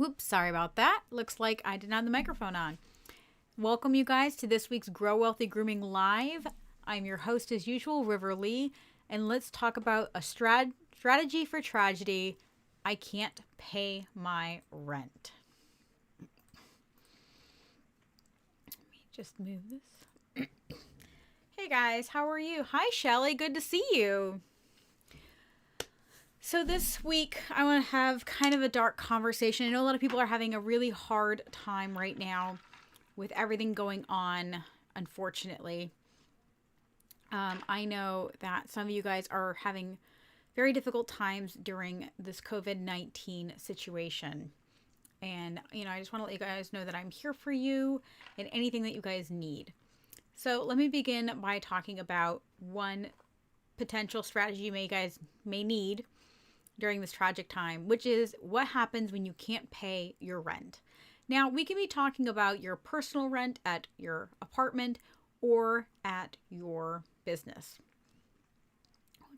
Whoops, sorry about that. Looks like I didn't have the microphone on. Welcome, you guys, to this week's Grow Wealthy Grooming Live. I'm your host, as usual, River Lee, and let's talk about a strategy for tragedy. I can't pay my rent. Let me just move this. Hey, guys, how are you? Hi, Shelly. Good to see you. So this week, I want to have kind of a dark conversation. I know a lot of people are having a really hard time right now with everything going on, unfortunately. I know that some of you guys are having very difficult times during this COVID-19 situation. And, I just want to let you guys know that I'm here for you and anything that you guys need. So let me begin by talking about one potential strategy you guys may need during this tragic time, which is what happens when you can't pay your rent. Now, we can be talking about your personal rent at your apartment or at your business.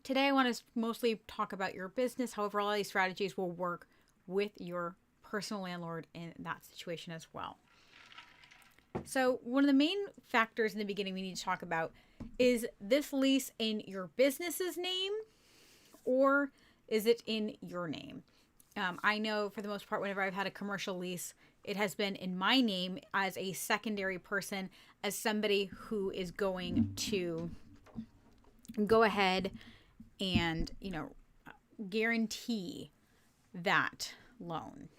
Today, I want to mostly talk about your business. However, all these strategies will work with your personal landlord in that situation as well. So one of the main factors in the beginning we need to talk about is this lease in your business's name or is it in your name? I know for the most part, whenever I've had a commercial lease, it has been in my name as a secondary person, as somebody who is going to go ahead and, guarantee that loan.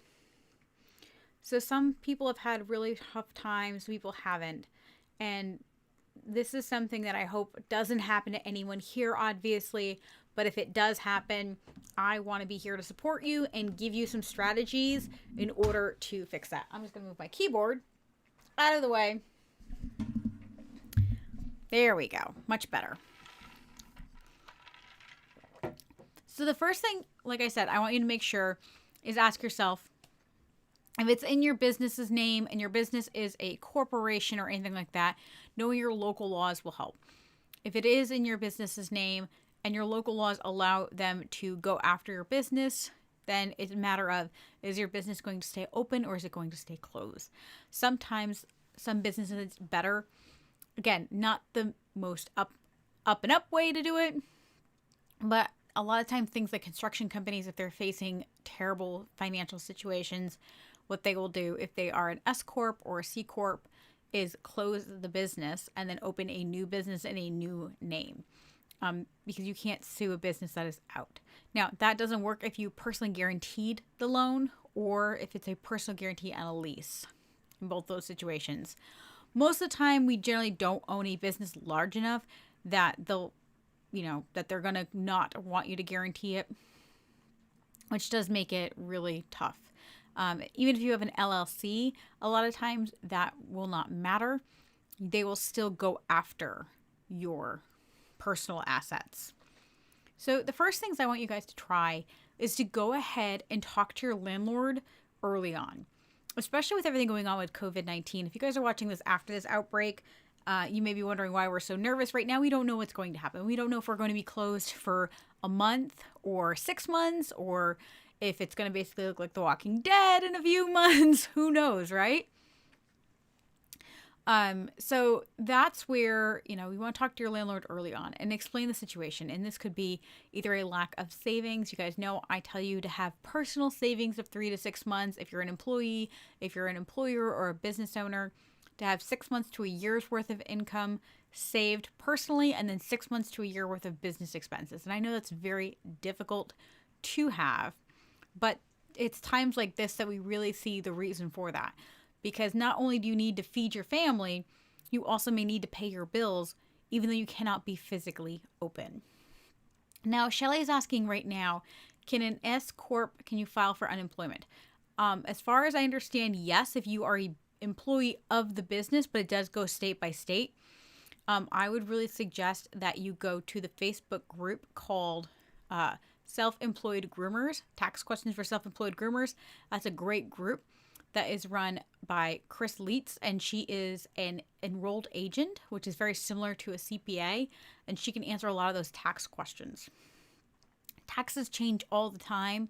So some people have had really tough times, people haven't. And this is something that I hope doesn't happen to anyone here, obviously. But if it does happen, I want to be here to support you and give you some strategies in order to fix that. I'm just going to move my keyboard out of the way. There we go. Much better. So the first thing, like I said, I want you to make sure is ask yourself, if it's in your business's name and your business is a corporation or anything like that, knowing your local laws will help. If it is in your business's name and your local laws allow them to go after your business, then it's a matter of, is your business going to stay open or is it going to stay closed? Sometimes some businesses it's better. Again, not the most up and up way to do it, but a lot of times things like construction companies, if they're facing terrible financial situations, what they will do if they are an S Corp or a C Corp is close the business and then open a new business in a new name. Because you can't sue a business that is out. Now, that doesn't work if you personally guaranteed the loan or if it's a personal guarantee and a lease in both those situations. Most of the time, we generally don't own a business large enough that that they're going to not want you to guarantee it, which does make it really tough. Even if you have an LLC, a lot of times that will not matter. They will still go after your personal assets. So the first things I want you guys to try is to go ahead and talk to your landlord early on, especially with everything going on with COVID-19. If you guys are watching this after this outbreak, you may be wondering why we're so nervous. Right now, we don't know what's going to happen. We don't know if we're going to be closed for a month or 6 months or if it's going to basically look like The Walking Dead in a few months. Who knows, right? So that's where, we want to talk to your landlord early on and explain the situation. And this could be either a lack of savings. You guys know I tell you to have personal savings of 3 to 6 months. If you're an employee, if you're an employer or a business owner, to have 6 months to a year's worth of income saved personally and then 6 months to a year worth of business expenses. And I know that's very difficult to have, but it's times like this that we really see the reason for that. Because not only do you need to feed your family, you also may need to pay your bills, even though you cannot be physically open. Now, Shelly is asking right now, can an S Corp, can you file for unemployment? As far as I understand, yes, if you are an employee of the business, but it does go state by state. I would really suggest that you go to the Facebook group called Self-Employed Groomers, Tax Questions for Self-Employed Groomers. That's a great group that is run by Chris Leitz, and she is an enrolled agent, which is very similar to a CPA, and she can answer a lot of those tax questions. Taxes change all the time,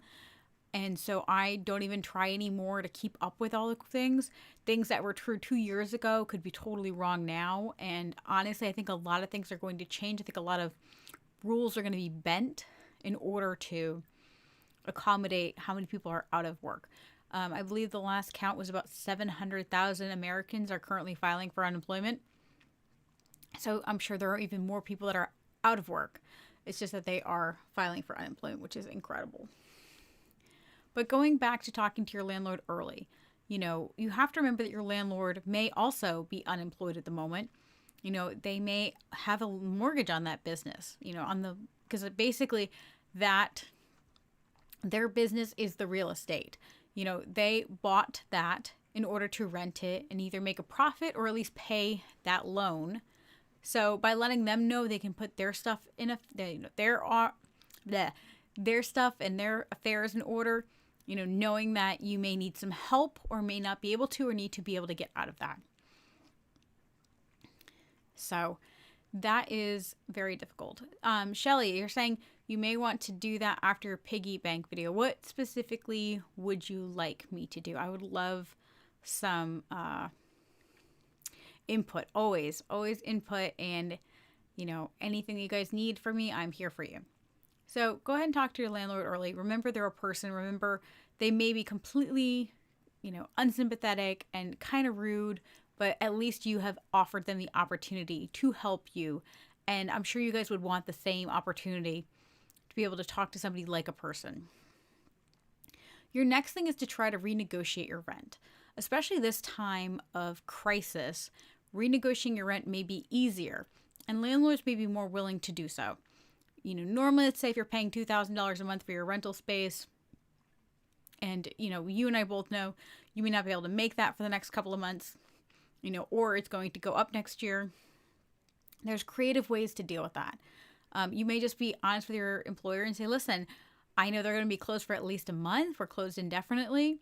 And so I don't even try anymore to keep up with all the things. Things that were true 2 years ago could be totally wrong now. And honestly, I think a lot of things are going to change. I think a lot of rules are going to be bent in order to accommodate how many people are out of work. I believe the last count was about 700,000 Americans are currently filing for unemployment. So I'm sure there are even more people that are out of work. It's just that they are filing for unemployment, which is incredible. But going back to talking to your landlord early, you have to remember that your landlord may also be unemployed at the moment. They may have a mortgage on that business, because basically that their business is the real estate. They bought that in order to rent it and either make a profit or at least pay that loan. So by letting them know they can put their stuff in their stuff and their affairs in order, knowing that you may need some help or may not be able to or need to be able to get out of that. So that is very difficult. Shelly, you're saying you may want to do that after your piggy bank video. What specifically would you like me to do? I would love some input. Always input, and anything that you guys need from me, I'm here for you. So go ahead and talk to your landlord early. Remember, they're a person. Remember, they may be completely, unsympathetic and kind of rude, but at least you have offered them the opportunity to help you. And I'm sure you guys would want the same opportunity to be able to talk to somebody like a person. Your next thing is to try to renegotiate your rent. Especially this time of crisis, renegotiating your rent may be easier, and landlords may be more willing to do so. Normally, let's say if you're paying $2,000 a month for your rental space, and, you and I both know you may not be able to make that for the next couple of months, or it's going to go up next year. There's creative ways to deal with that. You may just be honest with your employer and say, listen, I know they're going to be closed for at least a month. We're closed indefinitely.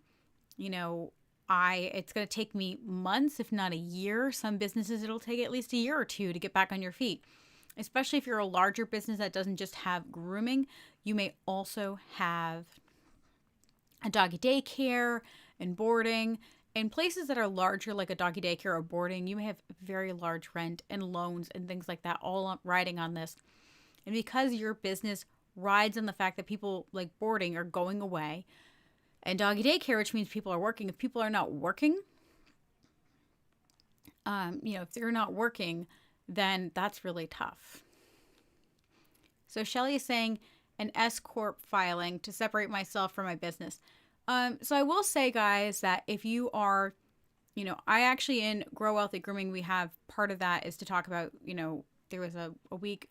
It's going to take me months, if not a year. Some businesses, it'll take at least a year or two to get back on your feet. Especially if you're a larger business that doesn't just have grooming, you may also have a doggy daycare and boarding. In places that are larger, like a doggy daycare or boarding, you may have very large rent and loans and things like that all riding on this. And because your business rides on the fact that people like boarding are going away, and doggy daycare, which means people are working. If people are not working, if they're not working, then that's really tough. So Shelly is saying an S Corp filing to separate myself from my business. So I will say, guys, that if you are, I actually in Grow Wealthy Grooming, we have part of that is to talk about, there was a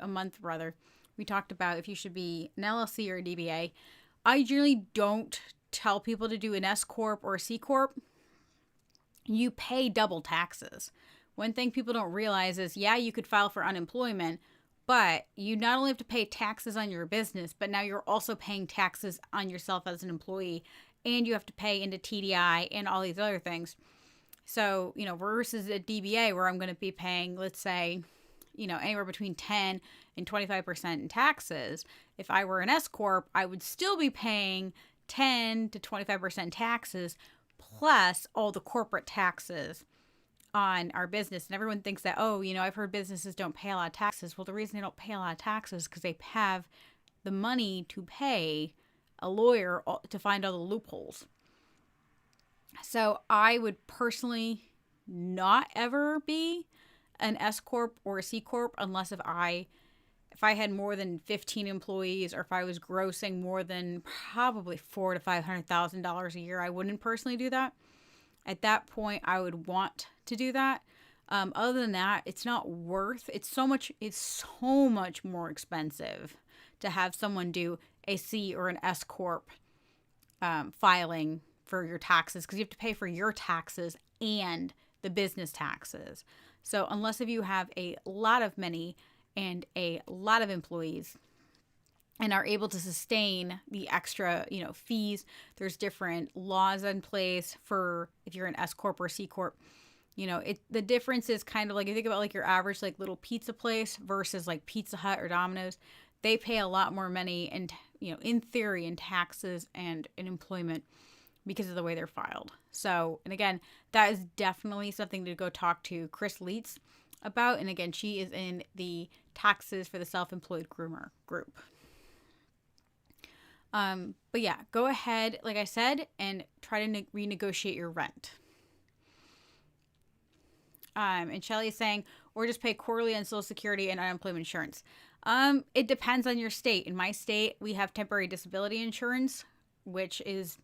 month rather, we talked about if you should be an LLC or a DBA. I generally don't tell people to do an S Corp or a C Corp. You pay double taxes. One thing people don't realize is, you could file for unemployment, but you not only have to pay taxes on your business, but now you're also paying taxes on yourself as an employee, and you have to pay into TDI and all these other things. So, versus a DBA where I'm going to be paying, let's say, anywhere between 10 and 25% in taxes. If I were an S Corp, I would still be paying 10 to 25% taxes plus all the corporate taxes on our business. And everyone thinks that, I've heard businesses don't pay a lot of taxes. Well, the reason they don't pay a lot of taxes is because they have the money to pay a lawyer to find all the loopholes. So I would personally not ever be an S Corp or a C Corp unless if I had more than 15 employees, or if I was grossing more than probably $400,000 to $500,000 a year. I wouldn't personally do that. At that point, I would want to do that. Other than that, it's not worth. It's so much more expensive to have someone do a C or an S Corp filing for your taxes, because you have to pay for your taxes and the business taxes. So unless if you have a lot of money and a lot of employees and are able to sustain the extra, fees, there's different laws in place for if you're an S Corp or C Corp. The difference is kind of like, you think about like your average like little pizza place versus like Pizza Hut or Domino's. They pay a lot more money and in theory, in taxes and in employment because of the way they're filed. So, and again, that is definitely something to go talk to Chris Leitz about. And again, she is in the taxes for the self-employed groomer group. But yeah, go ahead, like I said, and try to renegotiate your rent. And Shelly is saying, or just pay quarterly on Social Security and unemployment insurance. It depends on your state. In my state, we have temporary disability insurance, which is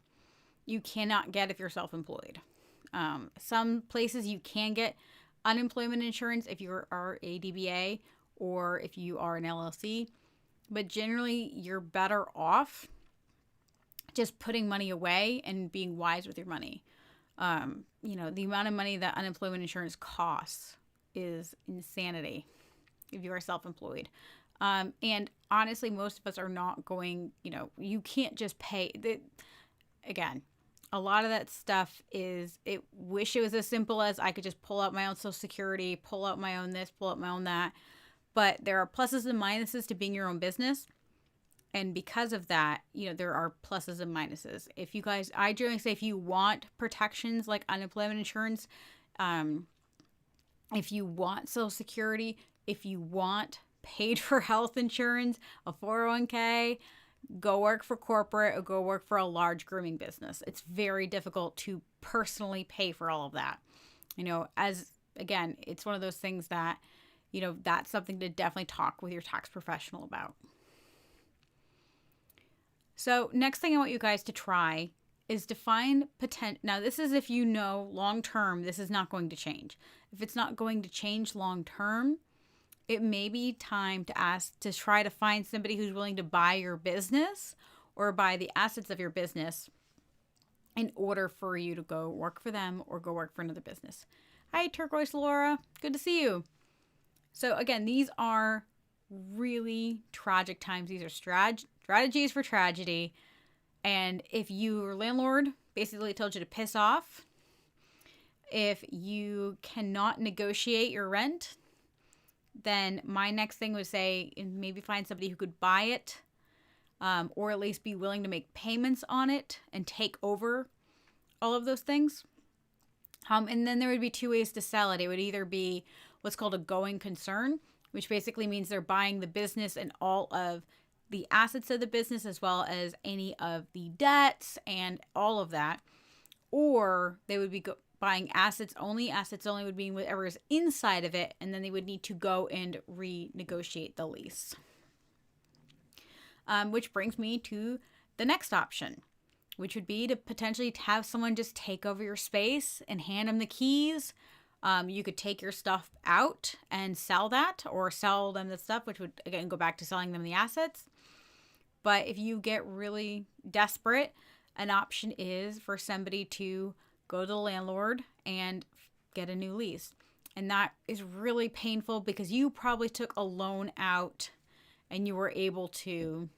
you cannot get if you're self-employed. Some places you can get unemployment insurance if you are a DBA or if you are an LLC, but generally you're better off just putting money away and being wise with your money. The amount of money that unemployment insurance costs is insanity if you are self-employed. And honestly, most of us are not going, you can't just pay. Again, a lot of that stuff wish it was as simple as I could just pull out my own Social Security, pull out my own this, pull out my own that. But there are pluses and minuses to being your own business. And because of that, there are pluses and minuses. I generally say if you want protections like unemployment insurance, if you want Social Security, if you want paid for health insurance, a 401k, go work for corporate or go work for a large grooming business. It's very difficult to personally pay for all of that. It's one of those things that, that's something to definitely talk with your tax professional about. So next thing I want you guys to try is define potential. Now, this is if long term, this is not going to change. If it's not going to change long term, it may be time to try to find somebody who's willing to buy your business or buy the assets of your business in order for you to go work for them or go work for another business. Hi, Turquoise Laura. Good to see you. So again, these are really tragic times. These are strategies for tragedy. And if your landlord basically told you to piss off, if you cannot negotiate your rent, then my next thing would say maybe find somebody who could buy it, or at least be willing to make payments on it and take over all of those things. And then there would be two ways to sell it. It would either be what's called a going concern, which basically means they're buying the business and all of the assets of the business as well as any of the debts and all of that. Or they would be buying assets only. Assets only would be whatever is inside of it, and then they would need to go and renegotiate the lease. Which brings me to the next option, which would be to potentially have someone just take over your space and hand them the keys. You could take your stuff out and sell that, or sell them the stuff, which would again go back to selling them the assets. But if you get really desperate, an option is for somebody to go to the landlord and get a new lease. And that is really painful because you probably took a loan out and you were able to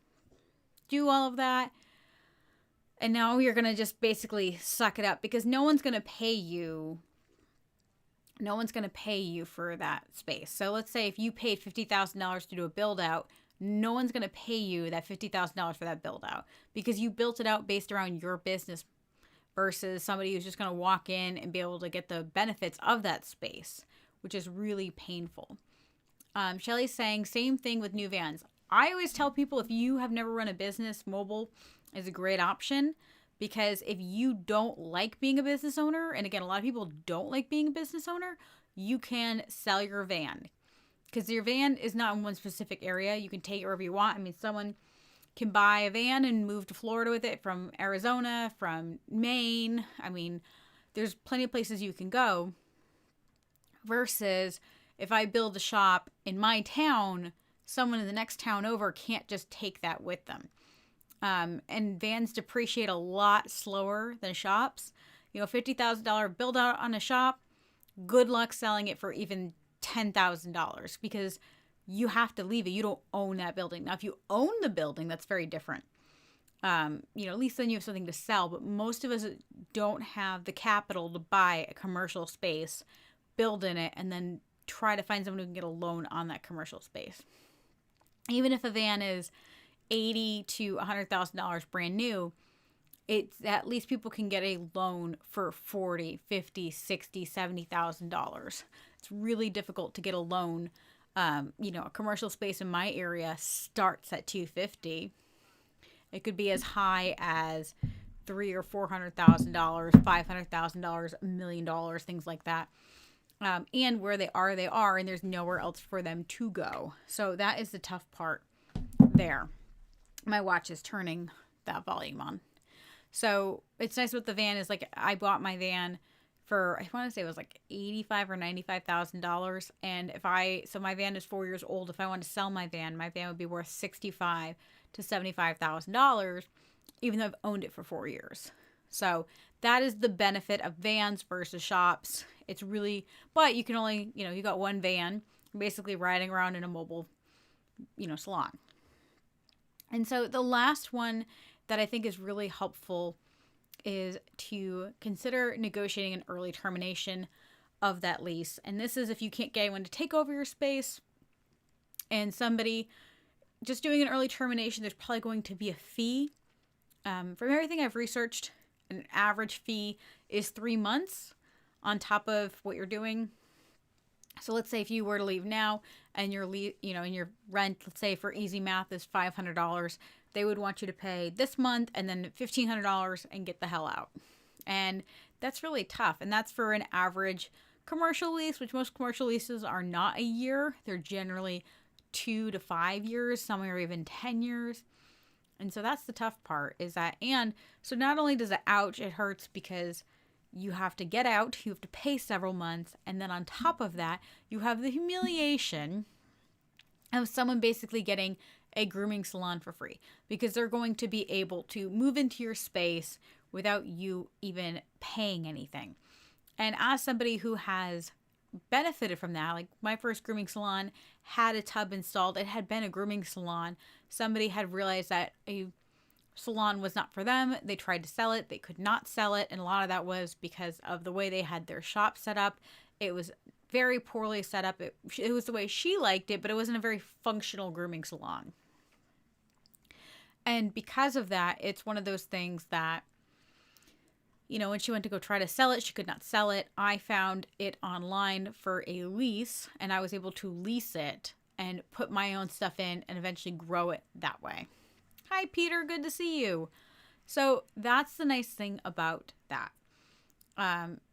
do all of that. And now you're going to just basically suck it up because no one's going to pay you. No one's going to pay you for that space. So let's say if you paid $50,000 to do a build out, no one's going to pay you that $50,000 for that build out because you built it out based around your business versus somebody who's just going to walk in and be able to get the benefits of that space, which is really painful. Shelly's saying same thing with new vans. I always tell people if you have never run a business, mobile is a great option because if you don't like being a business owner, and again, a lot of people don't like being a business owner, you can sell your van because your van is not in one specific area. You can take it wherever you want. I mean, someone can buy a van and move to Florida with it from Arizona, from Maine. I mean, there's plenty of places you can go versus if I build a shop in my town, someone in the next town over can't just take that with them. And vans depreciate a lot slower than shops. $50,000 build out on a shop, good luck selling it for even $10,000 because you have to leave it. You don't own that building. Now, if you own the building, that's very different. At least then you have something to sell. But most of us don't have the capital to buy a commercial space, build in it, and then try to find someone who can get a loan on that commercial space. Even if a van is $80,000 to $100,000 brand new, it's at least people can get a loan for $40,000, $50,000, $60,000, $70,000. It's really difficult to get a loan. A commercial space in my area starts at $250,000. It could be as high as $300,000 or $400,000, $500,000, $1 million, things like that. And where they are, and there's nowhere else for them to go. So that is the tough part there. My watch is turning that volume on. So it's nice with the van is like I bought my van for, I want to say it was like $85,000 or $95,000. And so my van is 4 years old. If I want to sell my van would be worth $65,000 to $75,000, even though I've owned it for 4 years. So that is the benefit of vans versus shops. It's really, but you can only, you got one van, basically riding around in a mobile, salon. And so the last one that I think is really helpful is to consider negotiating an early termination of that lease. And this is if you can't get anyone to take over your space and somebody just doing an early termination, there's probably going to be a fee. From everything I've researched, an average fee is 3 months on top of what you're doing. So let's say if you were to leave now and your and your rent, let's say for easy math is $500, they would want you to pay this month and then $1,500 and get the hell out. And that's really tough. And that's for an average commercial lease, which most commercial leases are not a year. They're generally 2 to 5 years, some are even 10 years. And so that's the tough part is that, and so not only does it it hurts because you have to get out, you have to pay several months, and then on top of that, you have the humiliation of someone basically getting a grooming salon for free because they're going to be able to move into your space without you even paying anything. And as somebody who has benefited from that, like my first grooming salon had a tub installed. It had been a grooming salon. Somebody had realized that a salon was not for them. They tried to sell it. They could not sell it. And a lot of that was because of the way they had their shop set up. It was very poorly set up. It was the way she liked it, but it wasn't a very functional grooming salon. And because of that, it's one of those things that, when she went to go try to sell it, she could not sell it. I found it online for a lease, and I was able to lease it and put my own stuff in and eventually grow it that way. Hi, Peter. Good to see you. So that's the nice thing about that.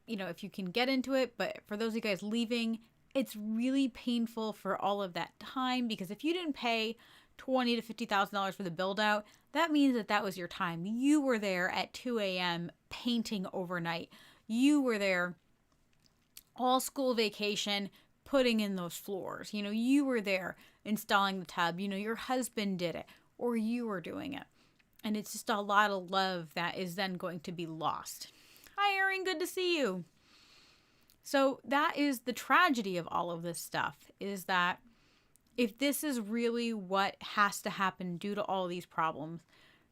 If you can get into it, but for those of you guys leaving, it's really painful for all of that time because if you didn't pay $20,000 to $50,000 for the build out, that means that was your time. You were there at 2 a.m. painting overnight. You were there all school vacation putting in those floors. You were there installing the tub. Your husband did it or you were doing it. And it's just a lot of love that is then going to be lost. Hi, Erin. Good to see you. So that is the tragedy of all of this stuff is that if this is really what has to happen due to all these problems,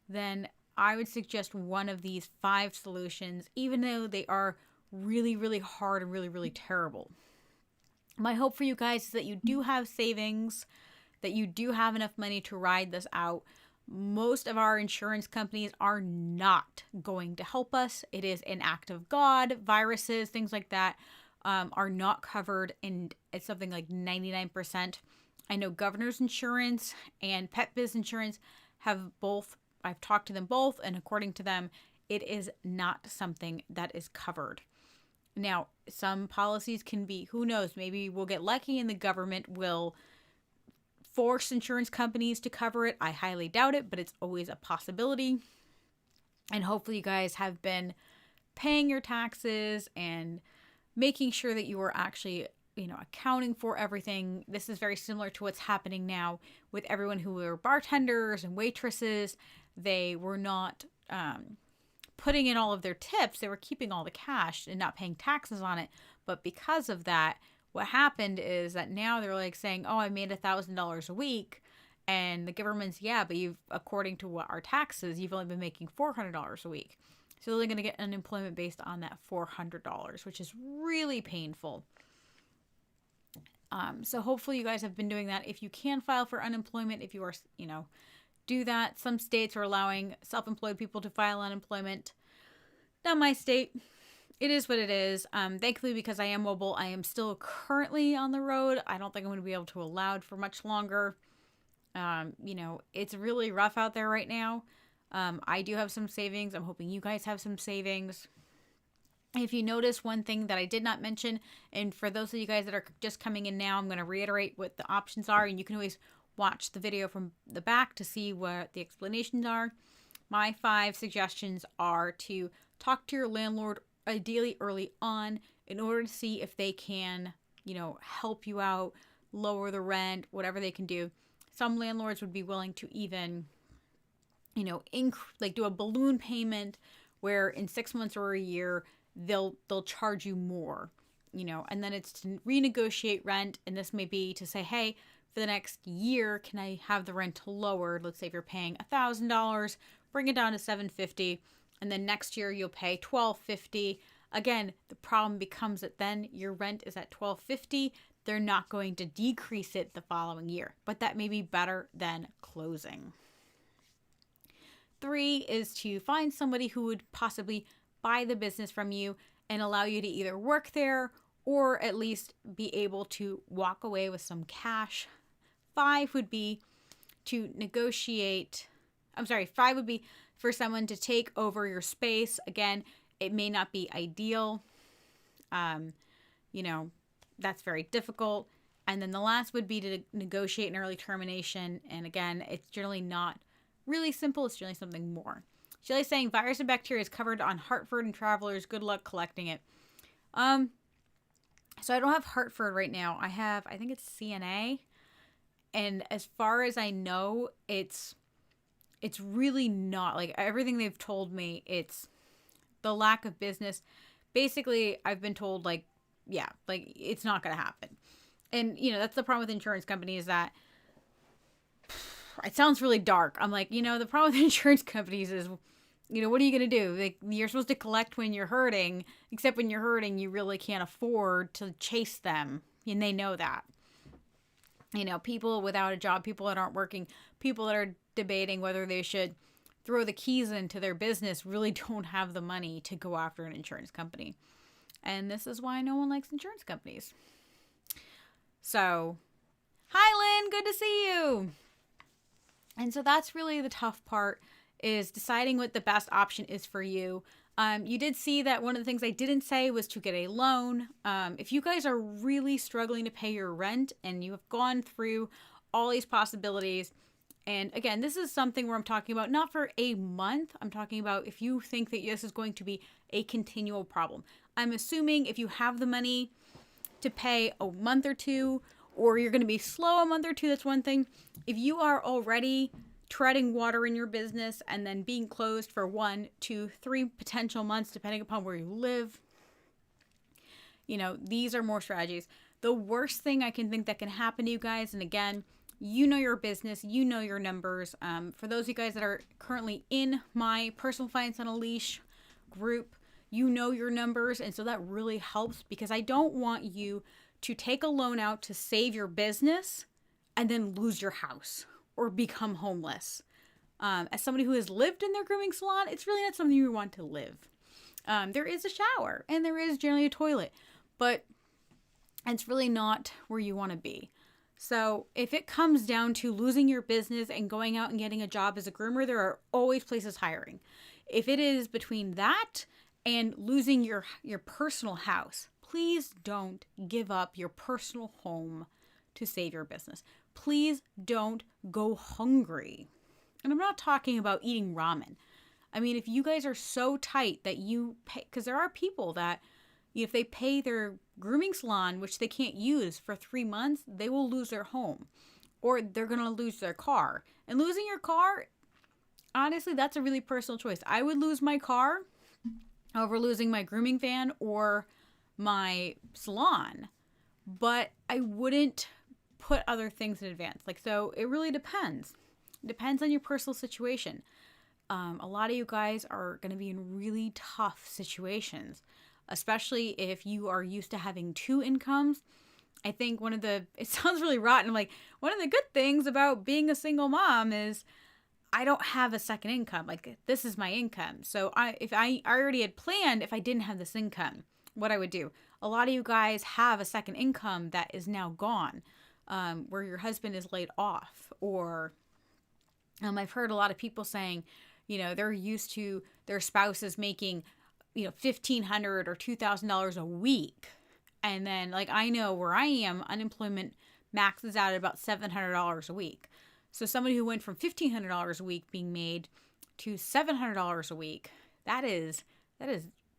then I would suggest one of these 5 solutions, even though they are really, really hard and really, really terrible. My hope for you guys is that you do have savings, that you do have enough money to ride this out. Most of our insurance companies are not going to help us. It is an act of God. Viruses, things like that are not covered, and it's something like 99%. I know Governor's Insurance and Pet Biz Insurance have both. I've talked to them both, and according to them, it is not something that is covered. Now, some policies can be, who knows, maybe we'll get lucky and the government will force insurance companies to cover it. I highly doubt it, but it's always a possibility. And hopefully you guys have been paying your taxes and making sure that you are actually accounting for everything. This is very similar to what's happening now with everyone who were bartenders and waitresses. They were not putting in all of their tips. They were keeping all the cash and not paying taxes on it. But because of that, what happened is that now they're like saying, oh, I made $1,000 a week. And the government's, but according to what our taxes, you've only been making $400 a week. So they're going to get unemployment based on that $400, which is really painful. So hopefully you guys have been doing that. If you can file for unemployment, if you are, do that. Some states are allowing self-employed people to file unemployment. Not my state. It is what it is. Thankfully, because I am mobile, I am still currently on the road. I don't think I'm going to be able to allow it for much longer. It's really rough out there right now. I do have some savings. I'm hoping you guys have some savings. If you notice, one thing that I did not mention, and for those of you guys that are just coming in now, I'm going to reiterate what the options are, and you can always watch the video from the back to see what the explanations are. My 5 suggestions are to talk to your landlord ideally early on in order to see if they can, help you out, lower the rent, whatever they can do. Some landlords would be willing to even, do a balloon payment where in 6 months or a year, they'll charge you more, and then it's to renegotiate rent. And this may be to say, hey, for the next year, can I have the rent lowered? Let's say if you're paying $1,000, bring it down to $750, and then next year you'll pay $1,250. Again, the problem becomes that then your rent is at $1,250. They're not going to decrease it the following year, but that may be better than closing. 3 is to find somebody who would possibly buy the business from you and allow you to either work there or at least be able to walk away with some cash. 5 would be to negotiate. 5 would be for someone to take over your space. Again, it may not be ideal. That's very difficult. And then the last would be to negotiate an early termination. And again, it's generally not really simple. It's generally something more. Shelly's saying virus and bacteria is covered on Hartford and Travelers. Good luck collecting it. So I don't have Hartford right now. I think it's CNA. And as far as I know, it's really not, like, everything they've told me, it's the lack of business. Basically, I've been told, it's not going to happen. And, that's the problem with insurance companies, that it sounds really dark. I'm like, the problem with insurance companies is, what are you going to do? Like, you're supposed to collect when you're hurting, except when you're hurting, you really can't afford to chase them. And they know that. People without a job, people that aren't working, people that are debating whether they should throw the keys into their business really don't have the money to go after an insurance company. And this is why no one likes insurance companies. So, hi Lynn, good to see you. And so that's really the tough part, is deciding what the best option is for you. You did see that one of the things I didn't say was to get a loan. If you guys are really struggling to pay your rent and you have gone through all these possibilities, and again, this is something where I'm talking about not for a month. I'm talking about if you think that this is going to be a continual problem. I'm assuming if you have the money to pay a month or two, or you're going to be slow a month or two, that's one thing. If you are already treading water in your business and then being closed for 1, 2, 3 potential months, depending upon where you live, these are more strategies. The worst thing I can think that can happen to you guys, and again, your business, your numbers. For those of you guys that are currently in my Personal Finance on a Leash group, your numbers, and so that really helps, because I don't want you to take a loan out to save your business and then lose your house or become homeless. As somebody who has lived in their grooming salon, it's really not something you want to live. There is a shower and there is generally a toilet, but it's really not where you want to be. So if it comes down to losing your business and going out and getting a job as a groomer, there are always places hiring. If it is between that and losing your personal house, please don't give up your personal home to save your business. Please don't go hungry. And I'm not talking about eating ramen. I mean, if you guys are so tight that you pay, because there are people that if they pay their grooming salon, which they can't use for 3 months, they will lose their home, or they're going to lose their car. And losing your car, honestly, that's a really personal choice. I would lose my car over losing my grooming van or my salon, but I wouldn't put other things in advance. So it really depends. It depends on your personal situation. A lot of you guys are going to be in really tough situations, especially if you are used to having 2 incomes. I think it sounds really rotten. One of the good things about being a single mom is I don't have a second income. Like, this is my income. So if I already had planned, if I didn't have this income, what I would do. A lot of you guys have a second income that is now gone, where your husband is laid off, or I've heard a lot of people saying, they're used to their spouses making, $1,500 or $2,000 a week. And then, like, I know where I am, unemployment maxes out at about $700 a week. So somebody who went from $1,500 a week being made to $700 a week, that is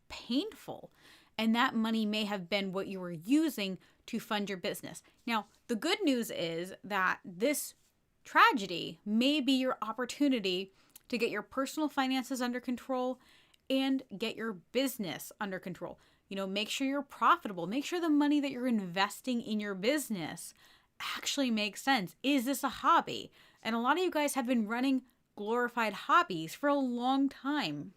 painful. And that money may have been what you were using to fund your business. Now, the good news is that this tragedy may be your opportunity to get your personal finances under control and get your business under control. Make sure you're profitable. Make sure the money that you're investing in your business actually makes sense. Is this a hobby? And a lot of you guys have been running glorified hobbies for a long time.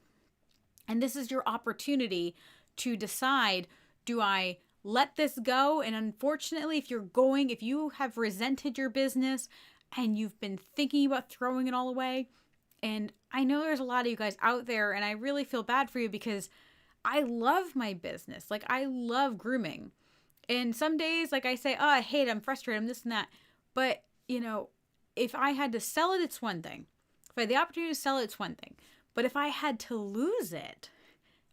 And this is your opportunity to decide, do I let this go? And unfortunately, if you have resented your business and you've been thinking about throwing it all away, and I know there's a lot of you guys out there, and I really feel bad for you because I love my business. Like, I love grooming. And some days, like, I say, oh, I hate it, I'm frustrated, I'm this and that. But, if I had to sell it, it's one thing. If I had the opportunity to sell it, it's one thing. But if I had to lose it,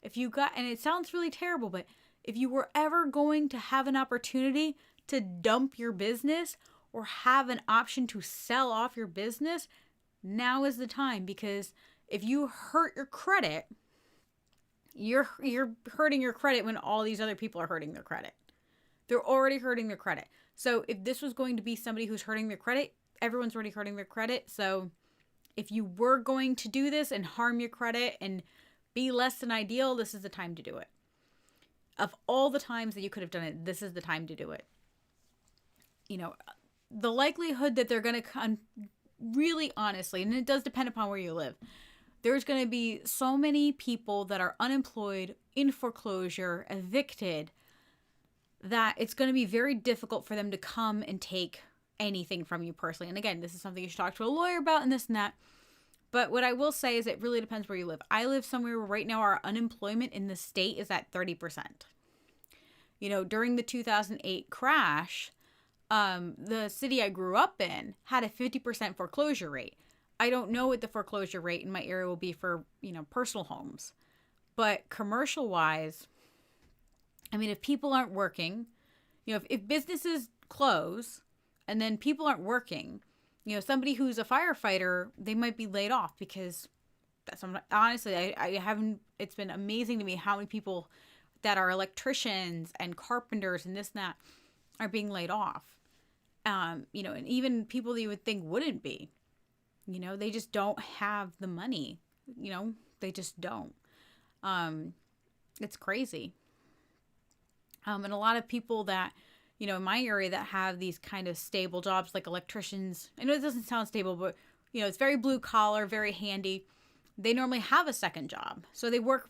and it sounds really terrible, but if you were ever going to have an opportunity to dump your business or have an option to sell off your business, now is the time. Because if you hurt your credit, you're hurting your credit when all these other people are hurting their credit. They're already hurting their credit. So if this was going to be somebody who's hurting their credit, everyone's already hurting their credit. So if you were going to do this and harm your credit and be less than ideal, this is the time to do it. Of all the times that you could have done it, this is the time to do it. The likelihood that they're going to come, really honestly, and it does depend upon where you live, there's going to be so many people that are unemployed, in foreclosure, evicted, that it's going to be very difficult for them to come and take anything from you personally. And again, this is something you should talk to a lawyer about and this and that. But what I will say is it really depends where you live. I live somewhere where right now our unemployment in the state is at 30%. During the 2008 crash, the city I grew up in had a 50% foreclosure rate. I don't know what the foreclosure rate in my area will be for, personal homes. But commercial wise, if people aren't working, if businesses close and then people aren't working, somebody who's a firefighter, they might be laid off because honestly, I haven't, it's been amazing to me how many people that are electricians and carpenters and this and that are being laid off. And even people that you would think wouldn't be, they just don't have the money, they just don't. It's crazy. And a lot of people that, in my area that have these kind of stable jobs like electricians, I know it doesn't sound stable, but, it's very blue collar, very handy. They normally have a second job. So they work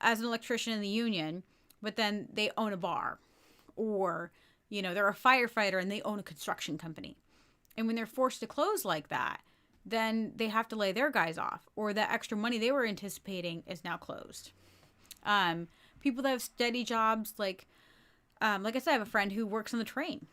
as an electrician in the union, but then they own a bar, or, they're a firefighter and they own a construction company. And when they're forced to close like that, then they have to lay their guys off, or that extra money they were anticipating is now closed. People that have steady jobs, like I said, I have a friend who works on the train.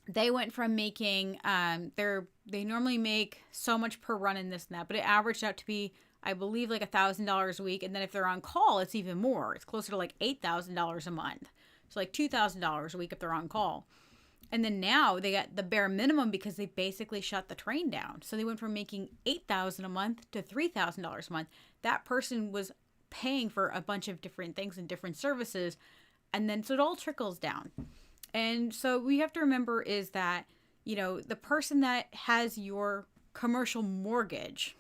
They went from making, they normally make so much per run in this and that, but it averaged out to be, I believe, like $1,000 a week. And then if they're on call, it's even more. It's closer to like $8,000 a month. So like $2,000 a week if they're on call. And then now they got the bare minimum because they basically shut the train down. So they went from making $8,000 a month to $3,000 a month. That person was paying for a bunch of different things and different services. And then so it all trickles down. And so we have to remember is that, the person that has your commercial mortgage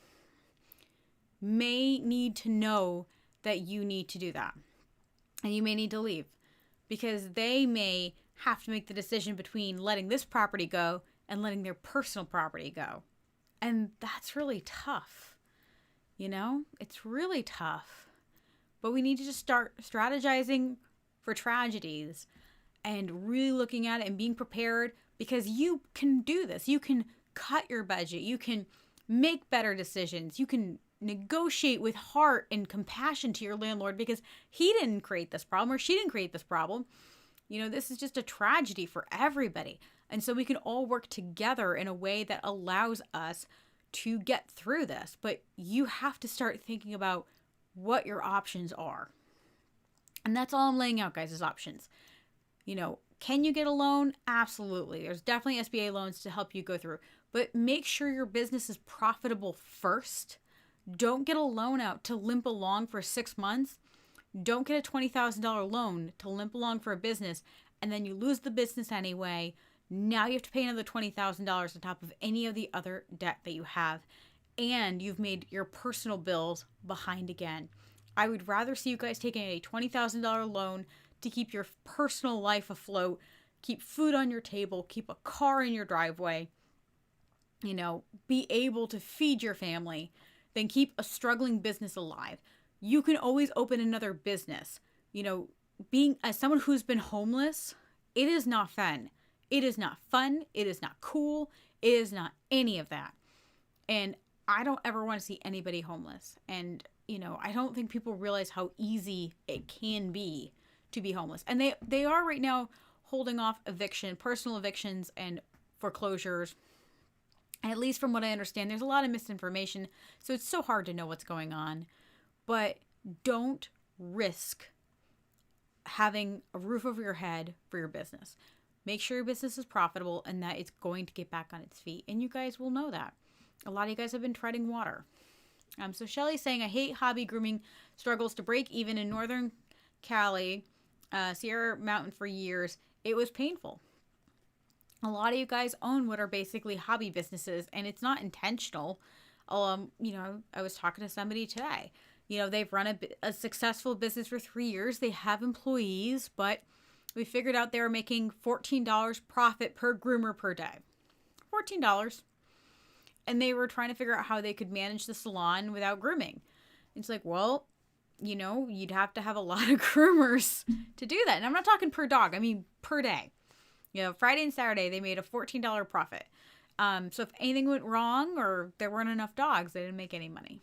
may need to know that you need to do that. And you may need to leave because they may have to make the decision between letting this property go and letting their personal property go. And that's really tough. It's really tough. But we need to just start strategizing for tragedies and really looking at it and being prepared, because you can do this. You can cut your budget. You can make better decisions. You can negotiate with heart and compassion to your landlord because he didn't create this problem or she didn't create this problem. This is just a tragedy for everybody. And so we can all work together in a way that allows us to get through this. But you have to start thinking about what your options are. And that's all I'm laying out, guys, is options. Can you get a loan? Absolutely. There's definitely SBA loans to help you go through. But make sure your business is profitable first. Don't get a loan out to limp along for 6 months. Don't get a $20,000 loan to limp along for a business, and then you lose the business anyway. Now you have to pay another $20,000 on top of any of the other debt that you have, and you've made your personal bills behind again. I would rather see you guys taking a $20,000 loan to keep your personal life afloat, keep food on your table, keep a car in your driveway, be able to feed your family, then keep a struggling business alive. You can always open another business. Being as someone who's been homeless, it is not fun. It is not fun. It is not cool. It is not any of that. And I don't ever want to see anybody homeless. And, I don't think people realize how easy it can be to be homeless. And they are right now holding off personal evictions and foreclosures. At least from what I understand, there's a lot of misinformation. So it's so hard to know what's going on. But don't risk having a roof over your head for your business. Make sure your business is profitable and that it's going to get back on its feet. And you guys will know that. A lot of you guys have been treading water. So Shelly's saying, I hate hobby grooming struggles to break even in Northern Cali, Sierra Mountain for years. It was painful. A lot of you guys own what are basically hobby businesses, and it's not intentional. I was talking to somebody today. They've run a successful business for 3 years. They have employees, but we figured out they were making $14 profit per groomer per day. $14. And they were trying to figure out how they could manage the salon without grooming. It's like, well, you'd have to have a lot of groomers to do that. And I'm not talking per dog. I mean, per day. Friday and Saturday, they made a $14 profit. So if anything went wrong or there weren't enough dogs, they didn't make any money.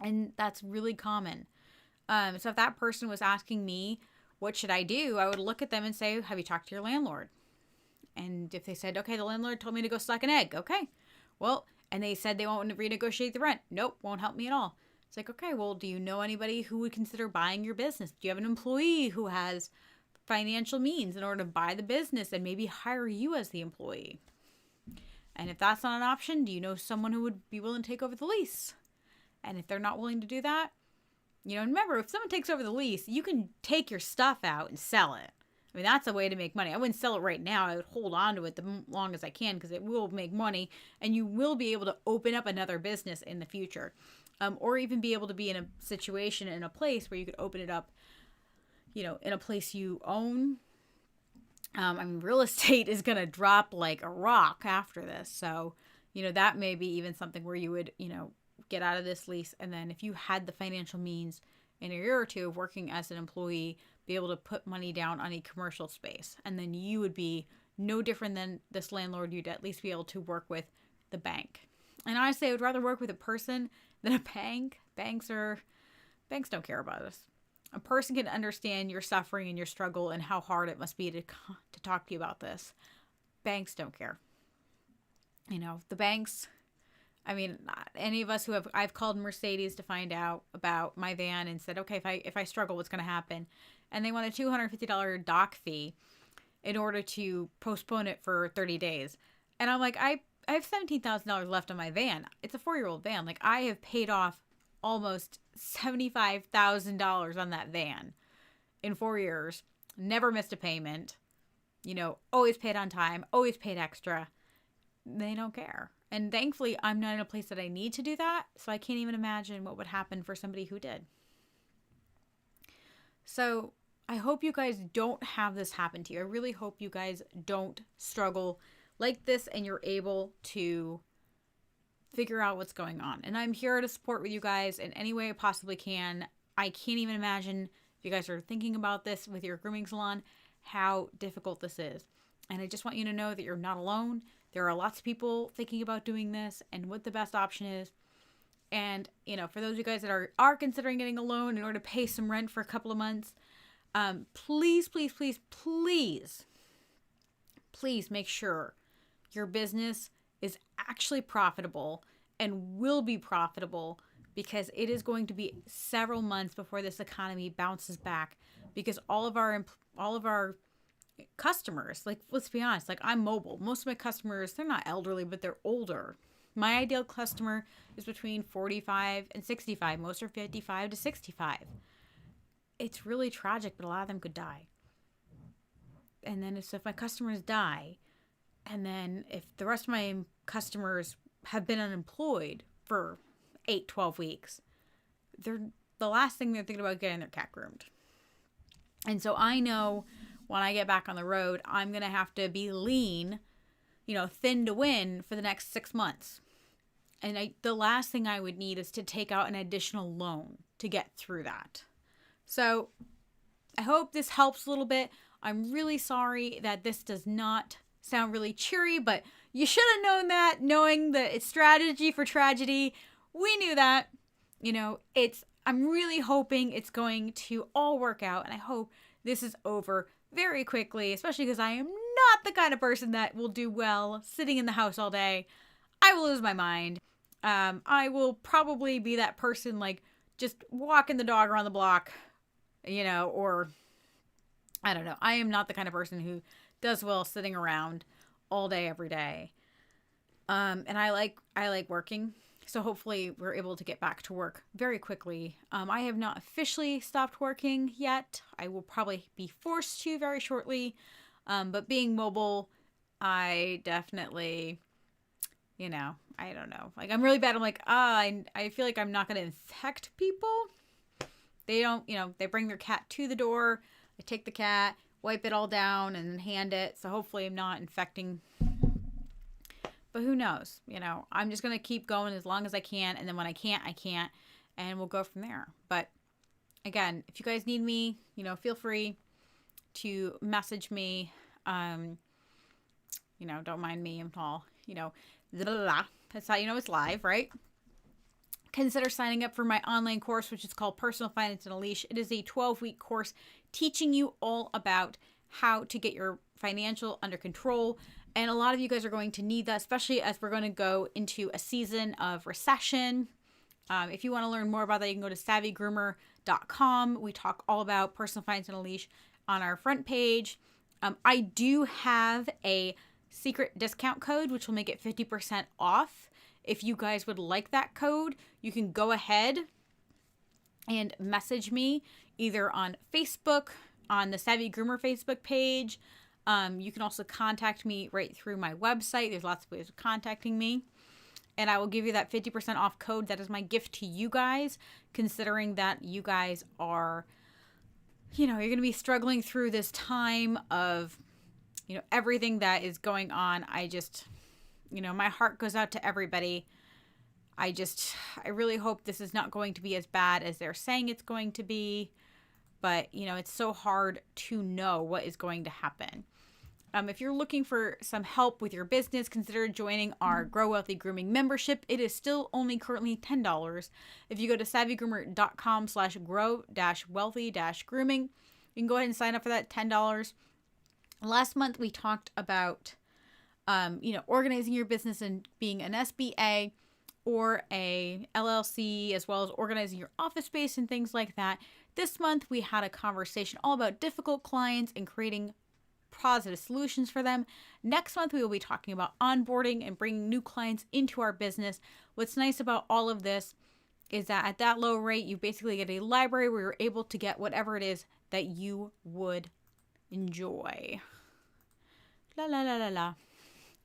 And that's really common. So if that person was asking me, what should I do? I would look at them and say, have you talked to your landlord? And if they said, okay, the landlord told me to go suck an egg. Okay. Well, and they said they won't renegotiate the rent. Nope, won't help me at all. It's like, okay, well, do you know anybody who would consider buying your business? Do you have an employee who has financial means in order to buy the business and maybe hire you as the employee? And if that's not an option, do you know someone who would be willing to take over the lease? And if they're not willing to do that, remember, if someone takes over the lease, you can take your stuff out and sell it. I mean, that's a way to make money. I wouldn't sell it right now. I would hold on to it the long as I can because it will make money and you will be able to open up another business in the future. Or even be able to be in a situation, in a place where you could open it up, in a place you own. Real estate is going to drop like a rock after this. So, that may be even something where you would, get out of this lease. And then if you had the financial means in a year or two of working as an employee, be able to put money down on a commercial space. And then you would be no different than this landlord. You'd at least be able to work with the bank. And honestly, I would rather work with a person than a bank. Banks don't care about us. A person can understand your suffering and your struggle and how hard it must be to talk to you about this. Banks don't care. The banks, any of us I've called Mercedes to find out about my van and said, okay, if I struggle, what's going to happen? And they want a $250 dock fee in order to postpone it for 30 days. And I'm like, I have $17,000 left on my van. It's a 4-year-old van. Like, I have paid off almost $75,000 on that van in 4 years. Never missed a payment. Always paid on time. Always paid extra. They don't care. And thankfully, I'm not in a place that I need to do that. So I can't even imagine what would happen for somebody who did. So I hope you guys don't have this happen to you. I really hope you guys don't struggle like this and you're able to figure out what's going on. And I'm here to support with you guys in any way I possibly can. I can't even imagine if you guys are thinking about this with your grooming salon, how difficult this is. And I just want you to know that you're not alone, There are lots of people thinking about doing this and what the best option is. And, for those of you guys that are considering getting a loan in order to pay some rent for a couple of months, please, please, please, please, please make sure your business is actually profitable and will be profitable, because it is going to be several months before this economy bounces back, because all of our customers, like, let's be honest, like, I'm mobile. Most of my customers, they're not elderly, but they're older. My ideal customer is between 45 and 65. Most are 55 to 65. It's really tragic, but a lot of them could die. And then if my customers die, and then if the rest of my customers have been unemployed for 8-12 weeks, they're the last thing they're thinking about getting their cat groomed. And so I know when I get back on the road, I'm going to have to be lean, thin to win for the next 6 months. And the last thing I would need is to take out an additional loan to get through that. So I hope this helps a little bit. I'm really sorry that this does not sound really cheery, but you should have known that, knowing that it's strategy for tragedy. We knew that. I'm really hoping it's going to all work out, and I hope this is over very quickly, especially because I am not the kind of person that will do well sitting in the house all day. I will lose my mind. I will probably be that person, like, just walking the dog around the block, or I don't know. I am not the kind of person who does well sitting around all day, every day. And I like working. So hopefully we're able to get back to work very quickly. I have not officially stopped working yet. I will probably be forced to very shortly. But being mobile, I definitely, I don't know. Like, I'm really bad. I'm like, I feel like I'm not going to infect people. They don't, they bring their cat to the door. I take the cat, wipe it all down, and then hand it. So hopefully I'm not infecting. But who knows? I'm just going to keep going as long as I can. And then when I can't, I can't. And we'll go from there. But again, if you guys need me, feel free to message me. Don't mind me. I'm all, that's how it's live, right? Consider signing up for my online course, which is called Personal Finance in a Leash. It is a 12-week course teaching you all about how to get your financial under control. And a lot of you guys are going to need that, especially as we're going to go into a season of recession. If you want to learn more about that, you can go to savvygroomer.com. We talk all about personal finance in a leash on our front page. I do have a secret discount code, which will make it 50% off. If you guys would like that code, you can go ahead and message me either on Facebook, on the Savvy Groomer Facebook page. You can also contact me right through my website. There's lots of ways of contacting me. And I will give you that 50% off code. That is my gift to you guys, considering that you guys are, you're going to be struggling through this time of, everything that is going on. I just, my heart goes out to everybody. I really hope this is not going to be as bad as they're saying it's going to be. But, it's so hard to know what is going to happen. If you're looking for some help with your business, consider joining our Grow Wealthy Grooming membership. It is still only currently $10. If you go to savvygroomer.com/grow-wealthy-grooming, you can go ahead and sign up for that $10. Last month, we talked about, organizing your business and being an SBA or a LLC, as well as organizing your office space and things like that. This month, we had a conversation all about difficult clients and creating positive solutions for them. Next month, we will be talking about onboarding and bringing new clients into our business. What's nice about all of this is that at that low rate, you basically get a library where you're able to get whatever it is that you would enjoy. La la la la la.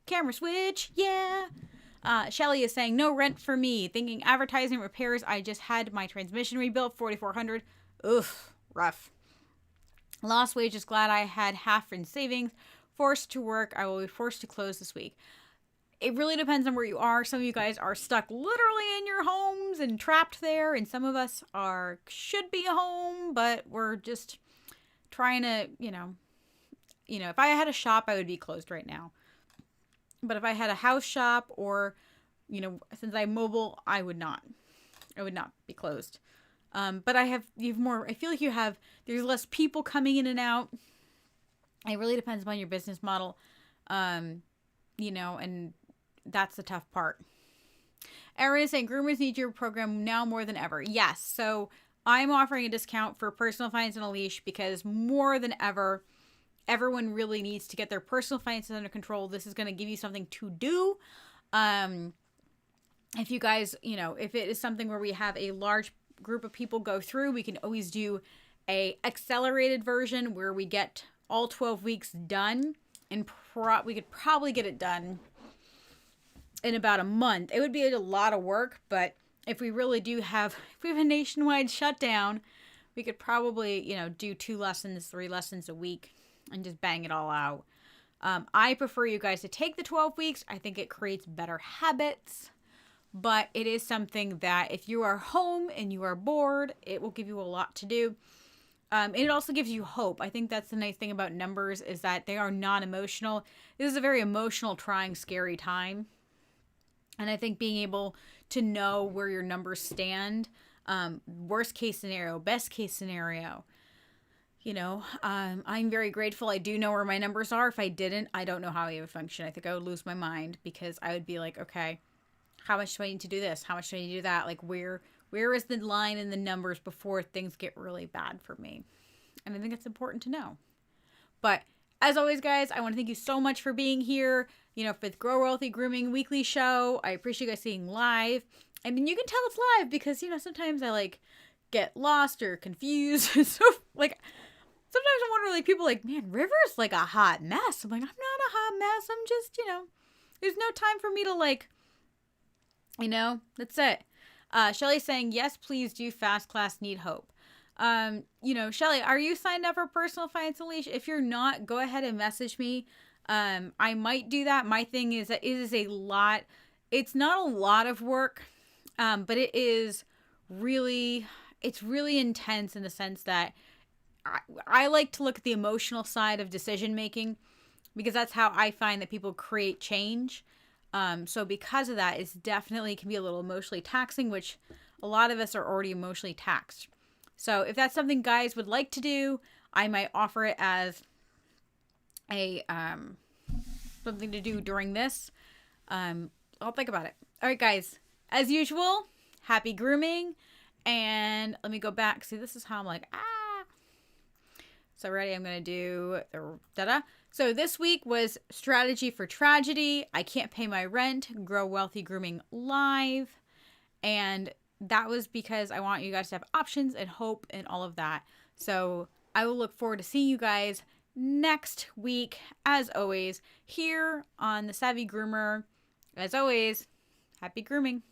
Camera switch, yeah. Shelly is saying, no rent for me. Thinking advertising repairs. I just had my transmission rebuilt, $4,400. Oof, rough. Lost wages, glad I had half in savings. Forced to work, I will be forced to close this week. It really depends on where you are. Some of you guys are stuck literally in your homes and trapped there. And some of us should be home, but we're just trying to, if I had a shop, I would be closed right now. But if I had a house shop or, since I'm mobile, I would not. I would not be closed. But you have more, I feel like there's less people coming in and out. It really depends upon your business model. And that's the tough part. Erin is saying groomers need your program now more than ever. Yes. So I'm offering a discount for personal finance on a leash because more than ever, everyone really needs to get their personal finances under control. This is going to give you something to do. If you guys, if it is something where we have a large group of people go through, we can always do a accelerated version where we get all 12 weeks done, and we could probably get it done in about a month. It would be a lot of work, but if we have a nationwide shutdown, we could probably, do 2 lessons, 3 lessons a week and just bang it all out. I prefer you guys to take the 12 weeks. I think it creates better habits. But it is something that if you are home and you are bored, it will give you a lot to do. And it also gives you hope. I think that's the nice thing about numbers is that they are non-emotional. This is a very emotional, trying, scary time. And I think being able to know where your numbers stand, worst case scenario, best case scenario, I'm very grateful. I do know where my numbers are. If I didn't, I don't know how I would function. I think I would lose my mind because I would be like, okay, how much do I need to do this? How much do I need to do that? Like where is the line in the numbers before things get really bad for me? And I think it's important to know. But as always, guys, I want to thank you so much for being here, for the Grow Wealthy Grooming Weekly Show. I appreciate you guys seeing live. I mean, you can tell it's live because, sometimes I get lost or confused. So sometimes I wonder, people man, River's a hot mess. I'm I'm not a hot mess. I'm just, there's no time for me to that's it. Shelly's saying, yes, please do fast class, need hope. Shelly, are you signed up for Personal Finance Unleashed? If you're not, go ahead and message me. I might do that. My thing is that it is a lot. It's not a lot of work, but it's really intense in the sense that I like to look at the emotional side of decision making because that's how I find that people create change. So because of that, it's definitely can be a little emotionally taxing, which a lot of us are already emotionally taxed. So if that's something guys would like to do, I might offer it as a something to do during this. I'll think about it. All right, guys. As usual, happy grooming. And let me go back. See, this is how I'm So ready, I'm going to do the da-da. So this week was Strategy for Tragedy. I Can't Pay My Rent. Grow Wealthy Grooming Live. And that was because I want you guys to have options and hope and all of that. So I will look forward to seeing you guys next week, as always, here on the Savvy Groomer. As always, happy grooming.